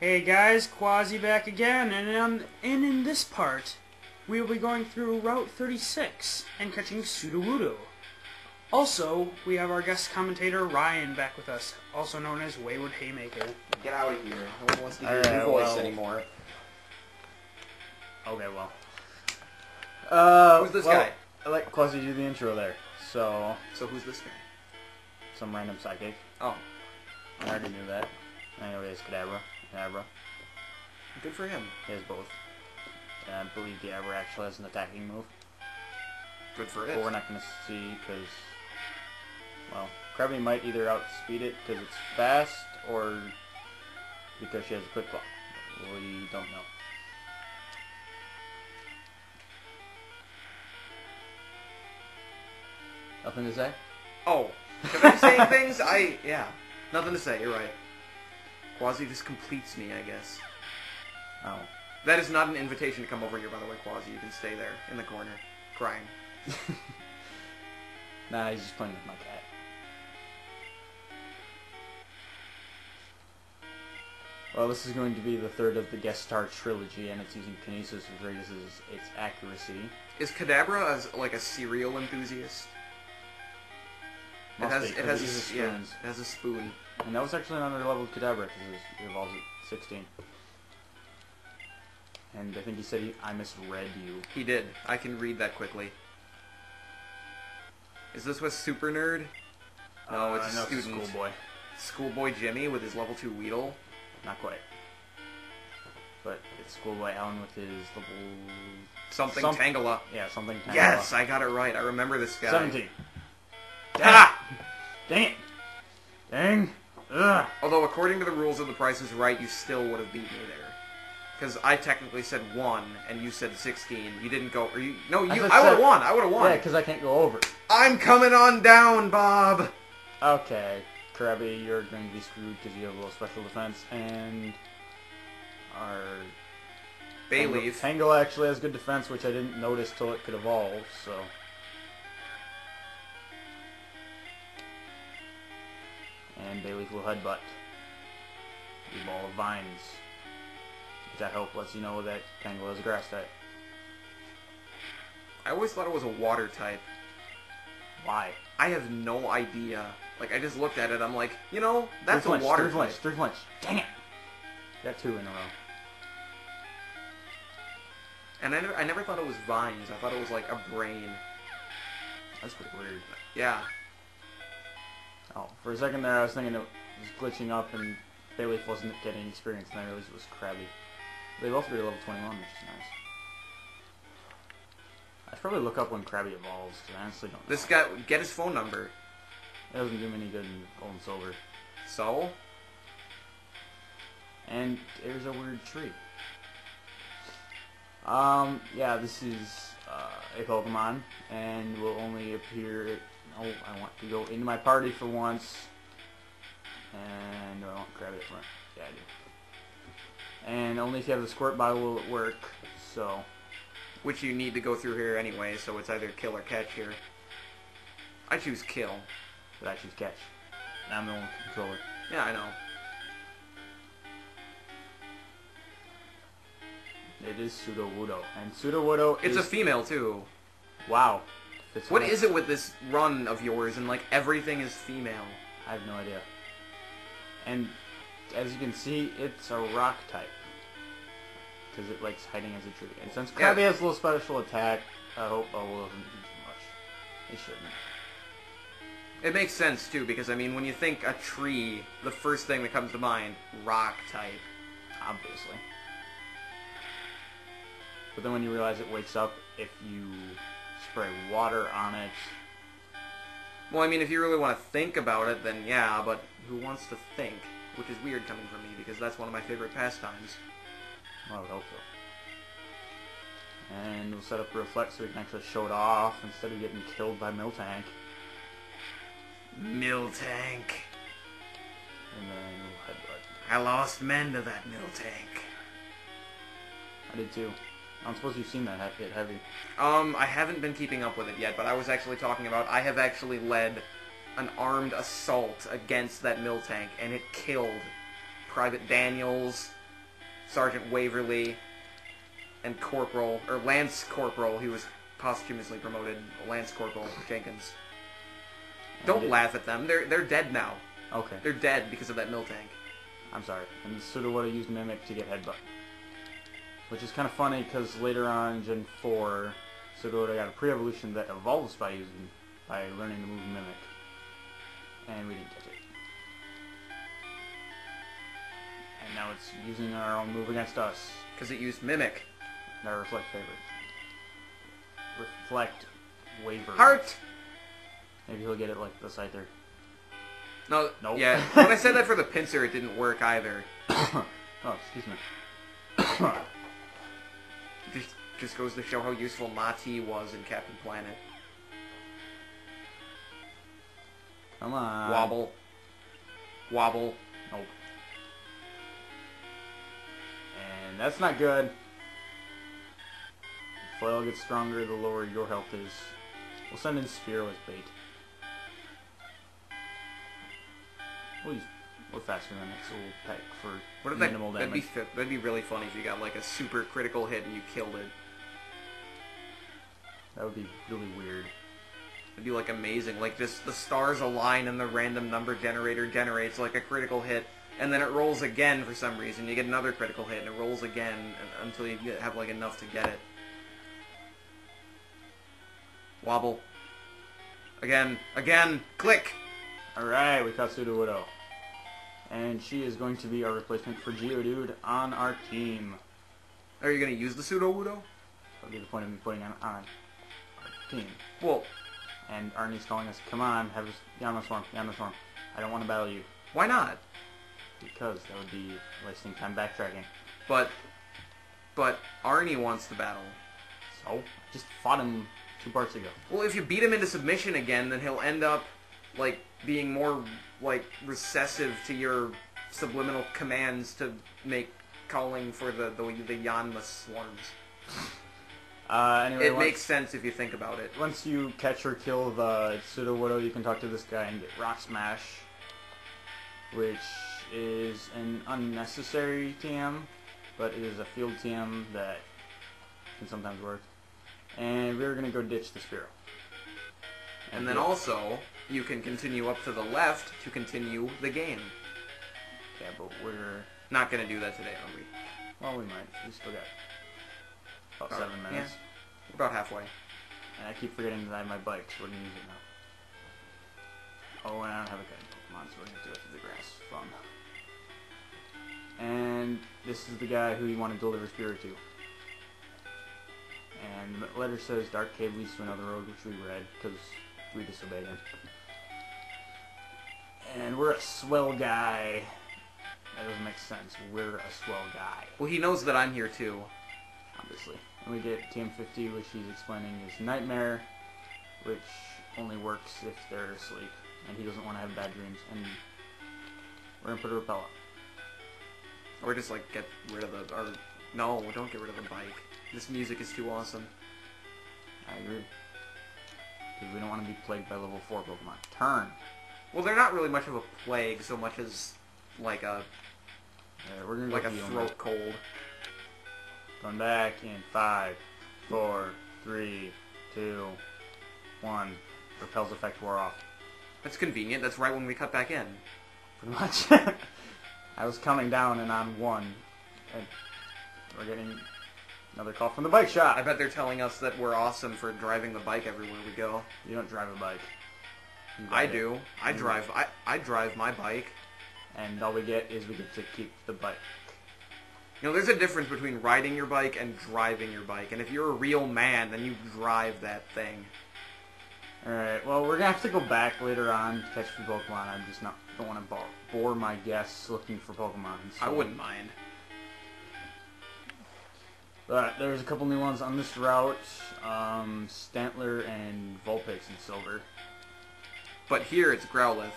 Hey guys, Quasi back again, and in this part, we will be going through Route 36 and catching Sudowoodo. Also, we have our guest commentator Ryan back with us, also known as WaywardHaymaker. Get out of here. No one wants to hear your voice anymore. Okay, well. Who's this guy? I let Quasi do the intro there. So who's this guy? some random psychic. Oh. I already knew that. I know he has Kadabra. Good for him. He has both. And I believe Kadabra actually has an attacking move. Good for it. But we're not going to see because, well, Krabby might either outspeed it because it's fast or because she has a quick claw. We don't know. Nothing to say? Oh. Should I be saying things? Yeah. Nothing to say, you're right. Quasi just completes me, I guess. Oh. That is not an invitation to come over here, by the way, Quasi. You can stay there, in the corner, crying. Nah, he's just playing with my cat. Well, this is going to be the third of the guest star trilogy, and it's using Kinesis, which raises its accuracy. Is Kadabra like a cereal enthusiast? It has a spoon. And that was actually an under-leveled Kadabra, because it evolves at 16. And I think he said I misread you. He did. I can read that quickly. Is this with Super Nerd? No, it's a student. Schoolboy. Schoolboy Jimmy with his level 2 Weedle? Not quite. But it's Schoolboy Alan with his level... Something Tangela. Yeah, something Tangela. Yes, I got it right. I remember this guy. 17. Ah! Dang it! Dang! Ugh! Although, according to the rules of The Price is Right, you still would have beat me there. Because I technically said 1, and you said 16. You didn't go... I would have won! I would have won! Yeah, because I can't go over. I'm coming on down, Bob! Okay. Krabby, you're going to be screwed because you have a little special defense, and... our... Bayleaf. Tangle actually has good defense, which I didn't notice till it could evolve, so... And Bayleaf will headbutt the ball of vines. Which I hope lets you know that Tangle has a grass type. I always thought it was a water type. Why? I have no idea. Like, I just looked at it, I'm like, you know, that's a water type. Three flinch. Dang it! Got 2 in a row. And I never thought it was vines. I thought it was like a brain. That's pretty weird. Yeah. Oh, for a second there I was thinking it was glitching up and Bayleaf wasn't getting experience, and I realized it was Krabby. They both reached level 21, which is nice. I should probably look up when Krabby evolves, because I honestly don't know. This guy, get his phone number. It doesn't do me any good in Gold and Silver. So? And there's a weird tree. Yeah, this is a Pokemon, and will only appear... Oh, I want to go into my party for once. And do I want Krabby at front? Yeah, I do. And only if you have the squirt bottle will it work, so... Which you need to go through here anyway, so it's either kill or catch here. I choose kill. But I choose catch. And I'm the one with the controller. Yeah, I know. It is Sudowoodo. And Sudowoodo is... It's a female, too. Wow. What is it with this run of yours and, like, everything is female? I have no idea. And as you can see, it's a rock type. Because it likes hiding as a tree. And since Krabby has a little special attack, I hope I will not do too much. It shouldn't. It makes sense, too, because, I mean, when you think a tree, the first thing that comes to mind, rock type. Obviously. But then when you realize it wakes up, if you spray water on it... Well, I mean, if you really want to think about it, then yeah, but who wants to think? Which is weird coming from me, because that's one of my favorite pastimes. Well, I would hope so. And we'll set up a reflect so we can actually show it off instead of getting killed by Miltank. Miltank. And then we'll headbutt. I lost men to that Miltank. I did too. I don't suppose you've seen that hit heavy. I haven't been keeping up with it yet, but I was actually talking about I have actually led an armed assault against that Miltank, and it killed Private Daniels, Sergeant Waverly, and Corporal, or Lance Corporal, he was posthumously promoted, Lance Corporal Jenkins. Don't laugh at them. They're dead now. Okay. They're dead because of that mill tank. I'm sorry. And Sudowoodo used Mimic to get Headbutt. Which is kind of funny because later on in Gen 4, Sudowoodo got a pre-evolution that evolves by learning the move Mimic. And we didn't catch it. And now it's using our own move against us. Because it used Mimic. Our Reflect favorite. Reflect Waver. Heart! Maybe he'll get it like the Scyther. No, nope. Yeah, when I said that for the pincer, it didn't work either. Oh, excuse me. Just goes to show how useful Mati was in Captain Planet. Come on. Wobble. Wobble. Nope. And that's not good. The flail gets stronger the lower your health is. We'll send in Spearow as bait. We're faster than it, so we'll peck for minimal damage. That'd be really funny if you got like a super critical hit and you killed it. That would be really weird. It'd be like amazing. Like just the stars align and the random number generator generates like a critical hit, and then it rolls again for some reason. You get another critical hit and it rolls again until you have like enough to get it. Wobble. Again. Click! Alright, we caught Sudowoodo. And she is going to be our replacement for Geodude on our team. Are you going to use the Sudowoodo? That'll be the point of me putting on our team. Well, and Arnie's calling us, come on, have us Yamaswarm. I don't want to battle you. Why not? Because that would be wasting time backtracking. But Arnie wants to battle. So, I just fought him 2 parts ago. Well, if you beat him into submission again, then he'll end up, like, being more, like, recessive to your subliminal commands to make calling for the Yanma swarms. Anyway, it makes sense if you think about it. Once you catch or kill the Sudowoodo, you can talk to this guy and get Rock Smash, which is an unnecessary TM, but it is a field TM that can sometimes work. And we're going to go ditch the Spearow. And then also, you can continue up to the left to continue the game. Yeah, but we're not going to do that today, are we? Well, we might. We still got about 7 minutes. Yeah. We're about halfway. And I keep forgetting that I have my bike, so we're going to use it now. Oh, and I don't have a guiding Pokemon, so we're going to do it through the grass. Fun. And this is the guy who you want to deliver Spearow to. And the letter says Dark Cave leads to another road, which we read, because we disobeyed him. And we're a swell guy. That doesn't make sense. We're a swell guy. Well, he knows that I'm here too. Obviously. And we get TM50, which he's explaining is Nightmare, which only works if they're asleep. And he doesn't want to have bad dreams. And we're going to put a repel up. Or just, like, get rid of the... Or, no, don't get rid of the bike. This music is too awesome. I agree. Because we don't want to be plagued by level 4 Pokemon. Turn! Well, they're not really much of a plague so much as, like a... Yeah, we're gonna like go a throat cold. Going back in 5, 4, 3, 2, 1. Repel's effect wore off. That's convenient. That's right when we cut back in. Pretty much. I was counting down and on 1. And we're getting another call from the bike shop. I bet they're telling us that we're awesome for driving the bike everywhere we go. You don't drive a bike. I do. I drive my bike. And all we get is we get to keep the bike. You know, there's a difference between riding your bike and driving your bike. And if you're a real man, then you drive that thing. Alright, well, we're going to have to go back later on to catch the Pokemon. I just don't want to bore my guests looking for Pokemon. So. I wouldn't mind. But there's a couple new ones on this route. Stantler and Vulpix in Silver. But here it's Growlithe,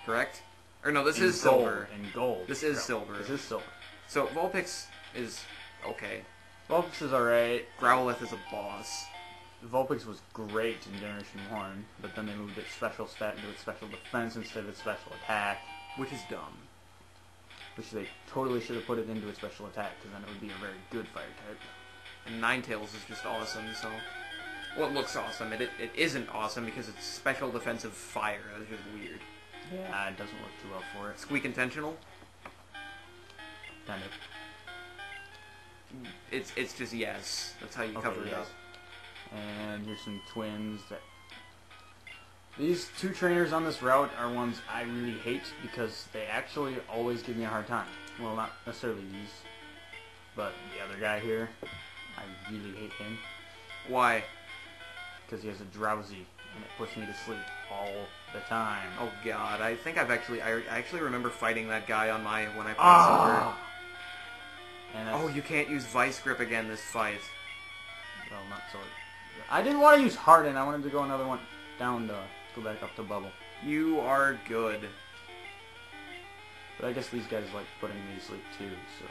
correct? Or no, this is gold, Silver. In gold. This is Silver. This is Silver. So Vulpix is okay. Vulpix is alright. Growlithe is a boss. Vulpix was great in Generation 1, but then they moved its special stat into its special defense instead of its special attack. Which is dumb. Which they totally should have put it into a special attack, because then it would be a very good fire type. And Ninetales is just awesome, so... Well, it looks awesome. It isn't awesome because it's special defensive fire. That's just weird. Yeah, it doesn't work too well for it. Squeak intentional? Kind of. It's just yes. That's how you cover it up. And here's some twins that... These two trainers on this route are ones I really hate because they actually always give me a hard time. Well, not necessarily these, but the other guy here, I really hate him. Why? Because he has a drowsy, and it puts me to sleep all the time. Oh god, I think I actually remember fighting that guy on my when I played Ah! Silver. Oh, you can't use Vice Grip again this fight. Well, not so. I didn't want to use Harden. I wanted to go another one down to go back up to Bubble. You are good. But I guess these guys like putting me to sleep too, so...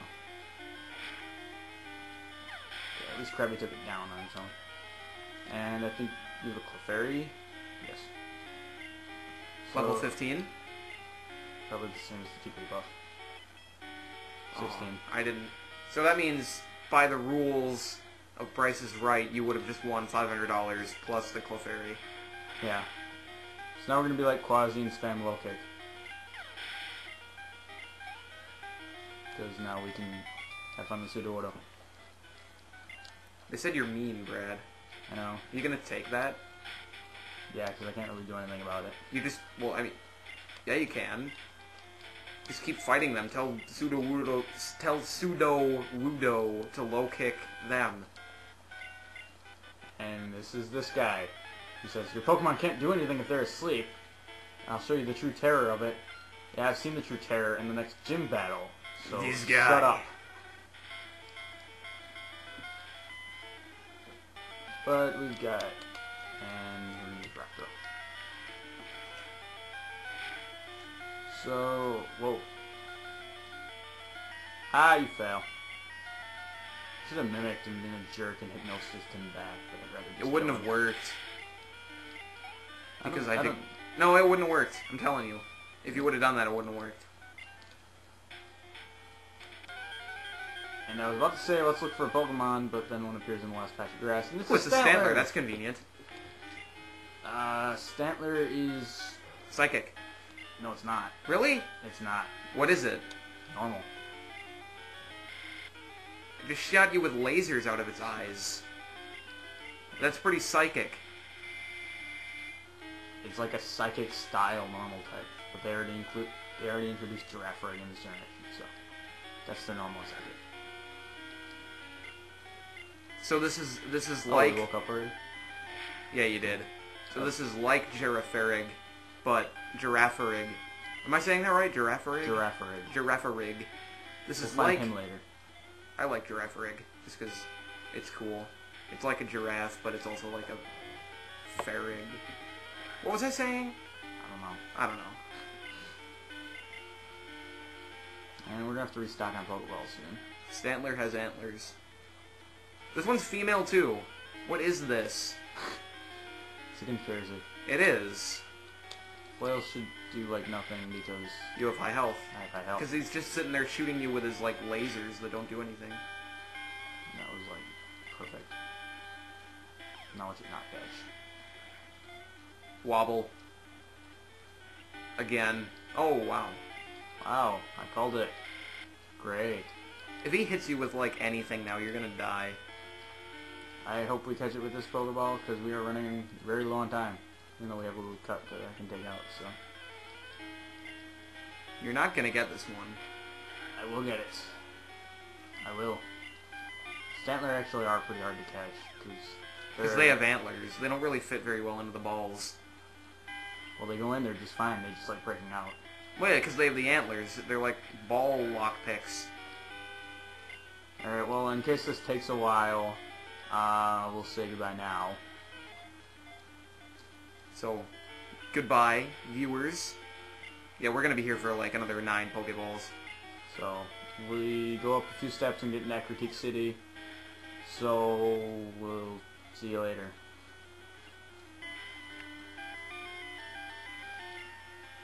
Yeah, at least Krabby took it down on his own. And I think we have a Clefairy. Yes. Level 15? Probably the same as the TP buff. 16. I didn't... So that means, by the rules of Price is Right, you would have just won $500 plus the Clefairy. Yeah. So now we're going to be like Quasi and spam low kick. Because now we can have fun with Sudowoodo. They said you're mean, Brad. I know. You gonna take that? Yeah, because I can't really do anything about it. You just... Well, I mean... Yeah, you can. Just keep fighting them. Tell Sudowoodo to low kick them. And this is this guy. He says, your Pokemon can't do anything if they're asleep. I'll show you the true terror of it. Yeah, I've seen the true terror in the next gym battle. So This guy. shut up. But we've got... And we're going to drop throw. So... Whoa. Ah, you fail. Should have mimicked and been a jerk and hypnosis him back, but I'd rather just It wouldn't go have in. worked. Because I think... don't- No, it wouldn't have worked. I'm telling you. If you would have done that, it wouldn't have worked. And I was about to say, let's look for a Pokemon, but then one appears in the last patch of grass. And this What's is the Stantler. Stantler? That's convenient. Stantler is... Psychic. No, it's not. Really? It's not. What is it? Normal. It just shot you with lasers out of its eyes. That's pretty psychic. It's like a psychic style normal type, but they already introduced Giraffere in this generation, so that's the normal psychic. So this is Oh, like... you woke up already? Yeah, you did. So this is like Girafarig, but Girafarig. Am I saying that right? Girafarig? Giraffere. Girafarig. This We'll is find like... him later. I like Girafarig, just because it's cool. It's like a giraffe, but it's also like a farig. What was I saying? I don't know. I don't know. And we're gonna have to restock on Pokeballs soon. Stantler has antlers. This one's female too. What is this? It's a Confusor. It is. Flail should do like nothing because You have high health. I have high health. Because he's just sitting there shooting you with his like lasers that don't do anything. That was like perfect. Now it's not dash. Wobble. Again. Oh wow. Wow, I called it. Great. If he hits you with like anything now, you're gonna die. I hope we catch it with this Pokeball because we are running very low on time. Even though we have a little cut that I can take out, so. You're not gonna get this one. I will get it. I will. Stantler actually are pretty hard to catch Because they have antlers. They don't really fit very well into the balls. Well, they go in there just fine. They just like breaking out. Well, yeah, because they have the antlers. They're like ball lockpicks. Alright, well, in case this takes a while, we'll say goodbye now. So, goodbye, viewers. Yeah, we're gonna be here for like another 9 Pokeballs. So, we go up a few steps and get in Ecruteak City. So, we'll see you later.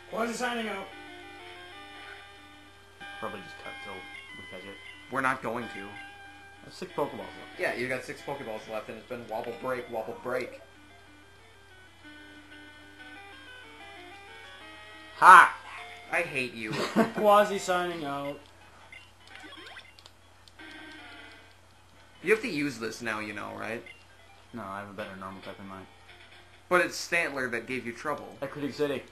Quasi signing out. probably just cut till we catch it. We're not going to. There's 6 Pokeballs left. Yeah, you got 6 Pokeballs left, and it's been wobble break, wobble break. Ha! I hate you. Quasi signing out. You have to use this now, you know, right? No, I have a better normal type in mind. But it's Stantler that gave you trouble. Ecruteak City.